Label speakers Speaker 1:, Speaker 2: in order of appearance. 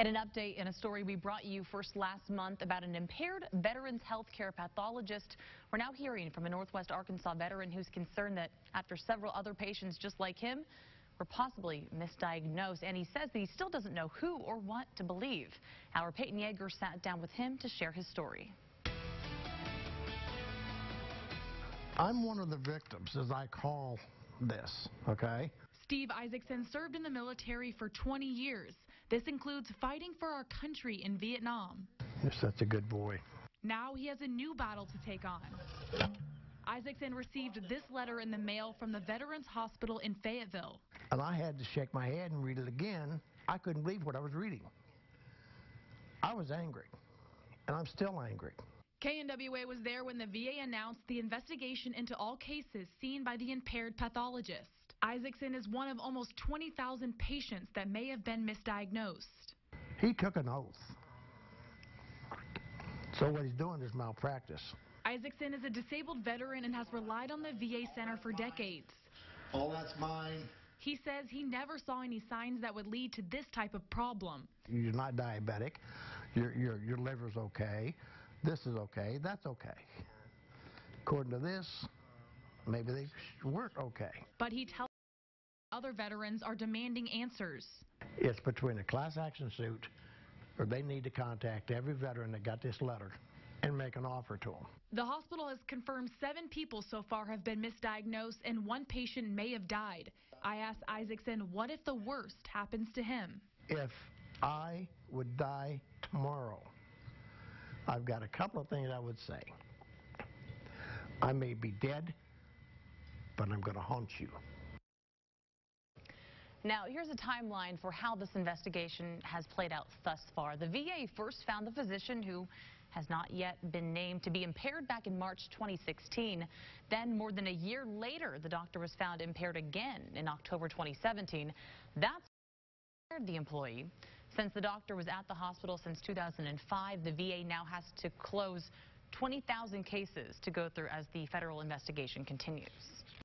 Speaker 1: And an update in a story we brought you first last month about an impaired veterans health care pathologist. We're now hearing from a Northwest Arkansas veteran who's concerned that after several other patients just like him were possibly misdiagnosed, and he says that he still doesn't know who or what to believe. Our Peyton Yeager sat down with him to share his story.
Speaker 2: I'm one of the victims, as I call this, okay?
Speaker 3: Steve Isaacson served in the military for 20 years. This includes fighting for our country in Vietnam.
Speaker 2: You're such a good boy.
Speaker 3: Now he has a new battle to take on. Isaacson received this letter in the mail from the Veterans Hospital in Fayetteville.
Speaker 2: And I had to shake my head and read it again. I couldn't believe what I was reading. I was angry, and I'm still angry.
Speaker 3: KNWA was there when the VA announced the investigation into all cases seen by the impaired pathologist. Isaacson is one of almost 20,000 patients that may have been misdiagnosed.
Speaker 2: He took an oath. So what he's doing is malpractice.
Speaker 3: Isaacson is a disabled veteran and has relied on the VA Center for decades.
Speaker 2: All that's mine.
Speaker 3: He says he never saw any signs that would lead to this type of problem.
Speaker 2: You're not diabetic. Your liver's okay. This is okay. That's okay. According to this, maybe they weren't okay.
Speaker 3: But he tells other veterans are demanding answers.
Speaker 2: It's between a class action suit, or they need to contact every veteran that got this letter and make an offer to them.
Speaker 3: The hospital has confirmed 7 people so far have been misdiagnosed and 1 patient may have died. I asked Isaacson, what if the worst happens to him?
Speaker 2: If I would die tomorrow, I've got a couple of things I would say. I may be dead, but I'm going to haunt you.
Speaker 1: Now, here's a timeline for how this investigation has played out thus far. The VA first found the physician, who has not yet been named, to be impaired back in March 2016. Then, more than a year later, the doctor was found impaired again in October 2017. That's the employee. Since the doctor was at the hospital since 2005, the VA now has to close 20,000 cases to go through as the federal investigation continues.